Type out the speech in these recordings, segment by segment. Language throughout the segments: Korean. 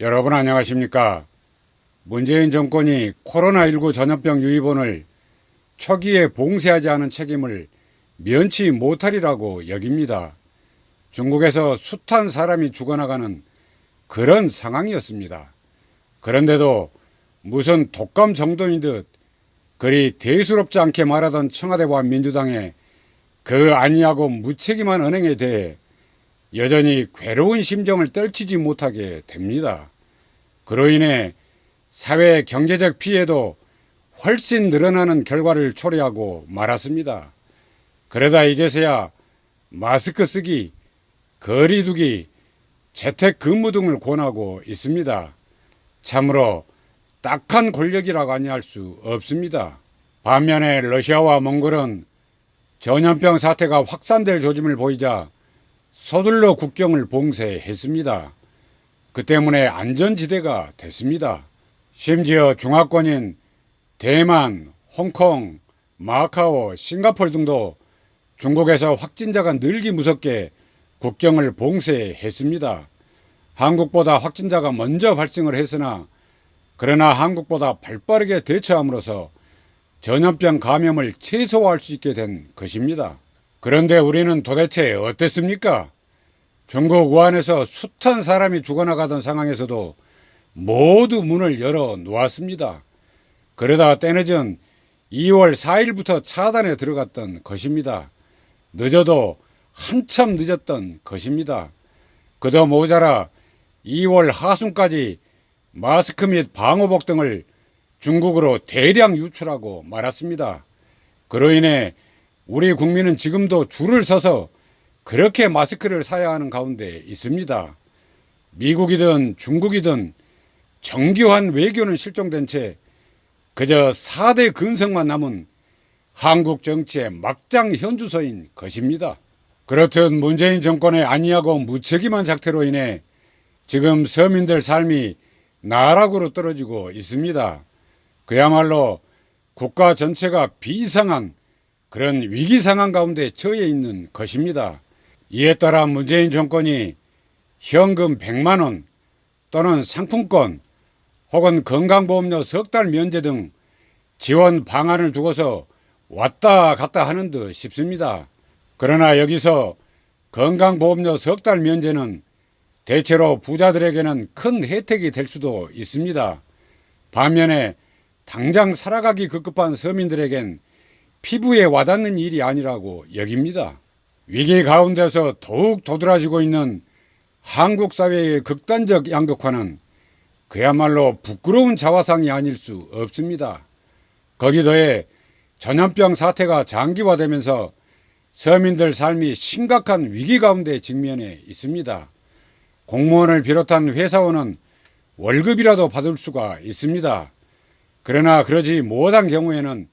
여러분 안녕하십니까? 문재인 정권이 코로나19 전염병 유입원을 초기에 봉쇄하지 않은 책임을 면치 못하리라고 여깁니다. 중국에서 숱한 사람이 죽어나가는 그런 상황이었습니다. 그런데도 무슨 독감 정도인 듯 그리 대수롭지 않게 말하던 청와대와 민주당의 그 아니하고 무책임한 언행에 대해 여전히 괴로운 심정을 떨치지 못하게 됩니다. 그로 인해 사회 경제적 피해도 훨씬 늘어나는 결과를 초래하고 말았습니다. 그러다 이제서야 마스크 쓰기, 거리 두기, 재택근무 등을 권하고 있습니다. 참으로 딱한 권력이라고 아니할 수 없습니다. 반면에 러시아와 몽골은 전염병 사태가 확산될 조짐을 보이자 서둘러 국경을 봉쇄했습니다. 그 때문에 안전지대가 됐습니다. 심지어 중화권인 대만, 홍콩, 마카오, 싱가포르 등도 중국에서 확진자가 늘기 무섭게 국경을 봉쇄했습니다. 한국보다 확진자가 먼저 발생을 했으나 그러나 한국보다 발빠르게 대처함으로써 전염병 감염을 최소화할 수 있게 된 것입니다. 그런데 우리는 도대체 어땠습니까? 중국 우한에서 숱한 사람이 죽어나가던 상황에서도 모두 문을 열어 놓았습니다. 그러다 때늦은 2월 4일부터 차단에 들어갔던 것입니다. 늦어도 한참 늦었던 것입니다. 그도 모자라 2월 하순까지 마스크 및 방호복 등을 중국으로 대량 유출하고 말았습니다. 그로 인해 우리 국민은 지금도 줄을 서서 그렇게 마스크를 사야 하는 가운데 있습니다. 미국이든 중국이든 정교한 외교는 실종된 채 그저 4대 근성만 남은 한국 정치의 막장 현주소인 것입니다. 그렇듯 문재인 정권의 안이하고 무책임한 작태로 인해 지금 서민들 삶이 나락으로 떨어지고 있습니다. 그야말로 국가 전체가 비상한 그런 위기 상황 가운데 처해 있는 것입니다. 이에 따라 문재인 정권이 현금 100만 원 또는 상품권 혹은 건강보험료 석 달 면제 등 지원 방안을 두고서 왔다 갔다 하는 듯 싶습니다. 그러나 여기서 건강보험료 석 달 면제는 대체로 부자들에게는 큰 혜택이 될 수도 있습니다. 반면에 당장 살아가기 급급한 서민들에겐 피부에 와닿는 일이 아니라고 여깁니다. 위기 가운데서 더욱 도드라지고 있는 한국 사회의 극단적 양극화는 그야말로 부끄러운 자화상이 아닐 수 없습니다. 거기 더해 전염병 사태가 장기화되면서 서민들 삶이 심각한 위기 가운데 직면해 있습니다. 공무원을 비롯한 회사원은 월급이라도 받을 수가 있습니다. 그러나 그러지 못한 경우에는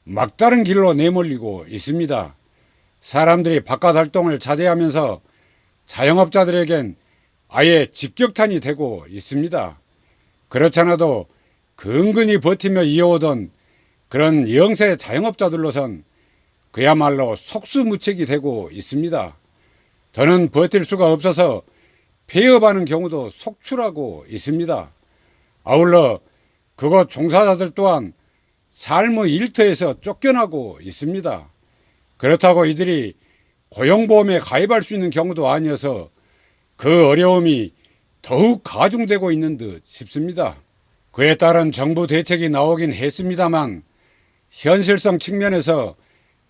막다른 길로 내몰리고 있습니다. 사람들이 바깥 활동을 자제하면서 자영업자들에겐 아예 직격탄이 되고 있습니다. 그렇잖아도 근근히 버티며 이어오던 그런 영세 자영업자들로선 그야말로 속수무책이 되고 있습니다. 더는 버틸 수가 없어서 폐업하는 경우도 속출하고 있습니다. 아울러 그곳 종사자들 또한 삶의 일터에서 쫓겨나고 있습니다. 그렇다고 이들이 고용보험에 가입할 수 있는 경우도 아니어서 그 어려움이 더욱 가중되고 있는 듯 싶습니다. 그에 따른 정부 대책이 나오긴 했습니다만 현실성 측면에서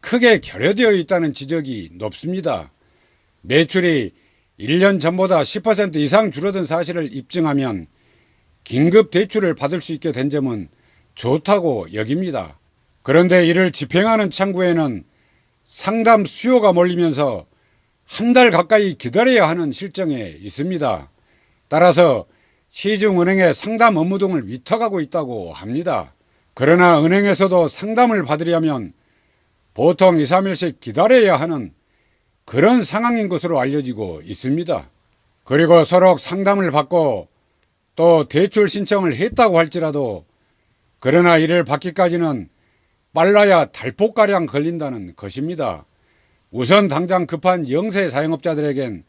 크게 결여되어 있다는 지적이 높습니다. 매출이 1년 전보다 10% 이상 줄어든 사실을 입증하면 긴급 대출을 받을 수 있게 된 점은 좋다고 여깁니다. 그런데 이를 집행하는 창구에는 상담 수요가 몰리면서 한 달 가까이 기다려야 하는 실정에 있습니다. 따라서 시중은행에 상담 업무 등을 위탁하고 있다고 합니다. 그러나 은행에서도 상담을 받으려면 보통 2, 3일씩 기다려야 하는 그런 상황인 것으로 알려지고 있습니다. 그리고 서로 상담을 받고 또 대출 신청을 했다고 할지라도 그러나 이를 받기까지는 빨라야 달폭가량 걸린다는 것입니다. 우선 당장 급한 영세 자영업자들에겐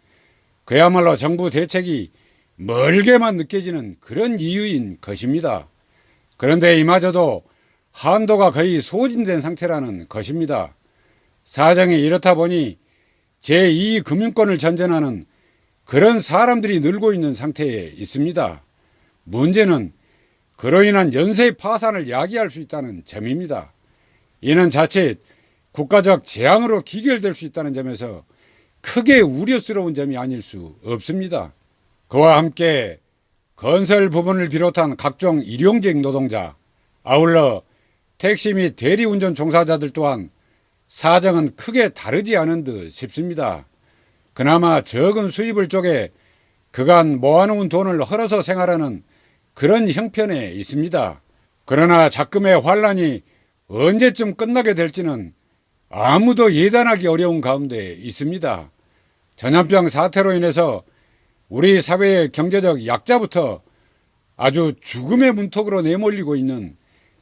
그야말로 정부 대책이 멀게만 느껴지는 그런 이유인 것입니다. 그런데 이마저도 한도가 거의 소진된 상태라는 것입니다. 사정이 이렇다 보니 제2금융권을 전전하는 그런 사람들이 늘고 있는 상태에 있습니다. 문제는 그로 인한 연쇄 파산을 야기할 수 있다는 점입니다. 이는 자칫 국가적 재앙으로 기결될 수 있다는 점에서 크게 우려스러운 점이 아닐 수 없습니다. 그와 함께 건설 부문을 비롯한 각종 일용직 노동자, 아울러 택시 및 대리운전 종사자들 또한 사정은 크게 다르지 않은 듯 싶습니다. 그나마 적은 수입을 쪼개 그간 모아놓은 돈을 헐어서 생활하는 그런 형편에 있습니다. 그러나 작금의 환란이 언제쯤 끝나게 될지는 아무도 예단하기 어려운 가운데 있습니다. 전염병 사태로 인해서 우리 사회의 경제적 약자부터 아주 죽음의 문턱으로 내몰리고 있는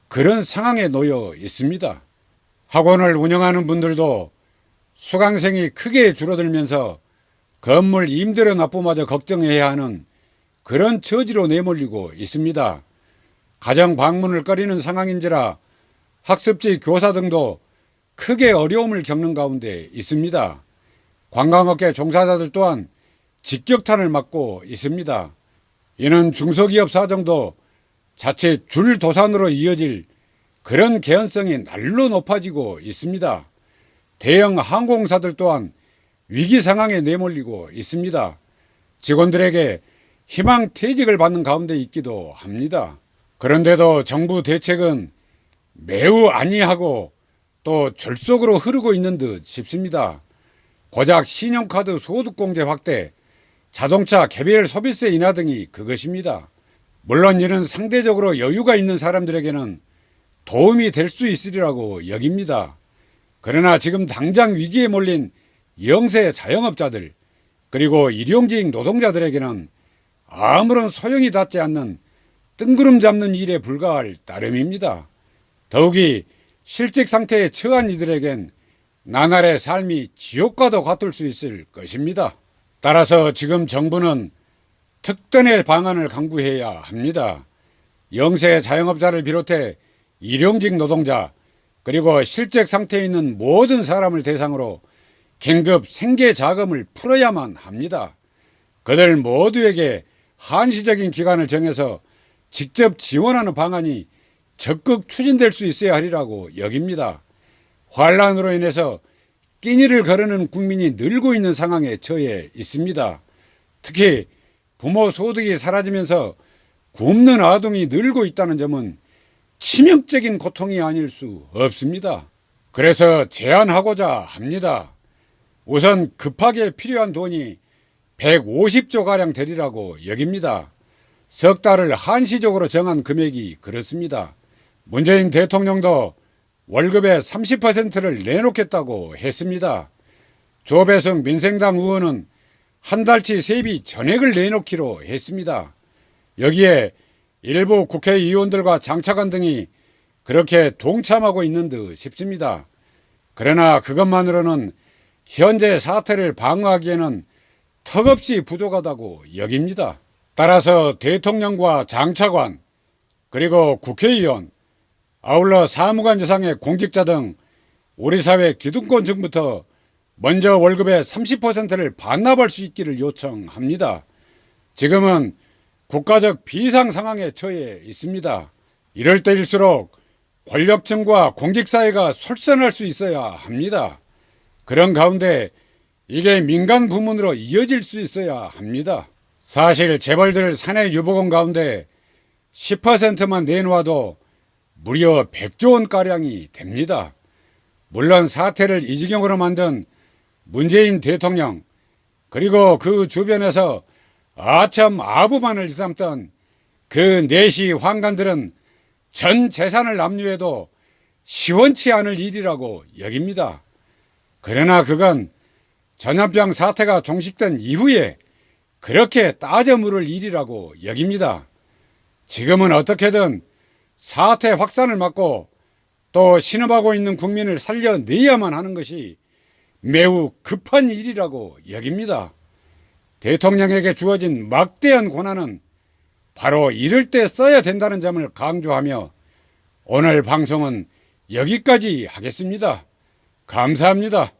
그런 상황에 놓여 있습니다. 학원을 운영하는 분들도 수강생이 크게 줄어들면서 건물 임대료 납부마저 걱정해야 하는 그런 처지로 내몰리고 있습니다. 가정 방문을 꺼리는 상황인지라 학습지 교사 등도 크게 어려움을 겪는 가운데 있습니다. 관광업계 종사자들 또한 직격탄을 맞고 있습니다. 이는 중소기업 사정도 자칫 줄도산으로 이어질 그런 개연성이 날로 높아지고 있습니다. 대형 항공사들 또한 위기 상황에 내몰리고 있습니다. 직원들에게 희망퇴직을 받는 가운데 있기도 합니다. 그런데도 정부 대책은 매우 안이하고 또 졸속으로 흐르고 있는 듯 싶습니다. 고작 신용카드 소득공제 확대, 자동차 개별 소비세 인하 등이 그것입니다. 물론 이는 상대적으로 여유가 있는 사람들에게는 도움이 될 수 있으리라고 여깁니다. 그러나 지금 당장 위기에 몰린 영세 자영업자들 그리고 일용직 노동자들에게는 아무런 소용이 닿지 않는 뜬구름 잡는 일에 불과할 따름입니다. 더욱이 실직 상태에 처한 이들에겐 나날의 삶이 지옥과도 같을 수 있을 것입니다. 따라서 지금 정부는 특단의 방안을 강구해야 합니다. 영세 자영업자를 비롯해 일용직 노동자 그리고 실직 상태에 있는 모든 사람을 대상으로 긴급 생계 자금을 풀어야만 합니다. 그들 모두에게 한시적인 기간을 정해서 직접 지원하는 방안이 적극 추진될 수 있어야 하리라고 여깁니다. 환란으로 인해서 끼니를 거르는 국민이 늘고 있는 상황에 처해 있습니다. 특히 부모 소득이 사라지면서 굶는 아동이 늘고 있다는 점은 치명적인 고통이 아닐 수 없습니다. 그래서 제안하고자 합니다. 우선 급하게 필요한 돈이 150조가량 되리라고 여깁니다. 석 달을 한시적으로 정한 금액이 그렇습니다. 문재인 대통령도 월급의 30%를 내놓겠다고 했습니다. 조배석 민생당 의원은 한 달치 세비 전액을 내놓기로 했습니다. 여기에 일부 국회의원들과 장차관 등이 그렇게 동참하고 있는 듯 싶습니다. 그러나 그것만으로는 현재 사태를 방어하기에는 턱없이 부족하다고 여깁니다. 따라서 대통령과 장차관 그리고 국회의원 아울러 사무관 이상의 공직자 등 우리 사회 기득권층부터 먼저 월급의 30%를 반납할 수 있기를 요청합니다. 지금은 국가적 비상 상황에 처해 있습니다. 이럴 때일수록 권력층과 공직사회가 솔선할 수 있어야 합니다. 그런 가운데 이게 민간 부문으로 이어질 수 있어야 합니다. 사실 재벌들 사내 유보금 가운데 10%만 내놓아도 무려 100조 원가량이 됩니다. 물론 사태를 이 지경으로 만든 문재인 대통령 그리고 그 주변에서 아첨 아부만을 일삼던 그 내시 황관들은 전 재산을 압류해도 시원치 않을 일이라고 여깁니다. 그러나 그건 전염병 사태가 종식된 이후에 그렇게 따져 물을 일이라고 여깁니다. 지금은 어떻게든 사태 확산을 막고 또 신음하고 있는 국민을 살려내야만 하는 것이 매우 급한 일이라고 여깁니다. 대통령에게 주어진 막대한 권한은 바로 이럴 때 써야 된다는 점을 강조하며 오늘 방송은 여기까지 하겠습니다. 감사합니다.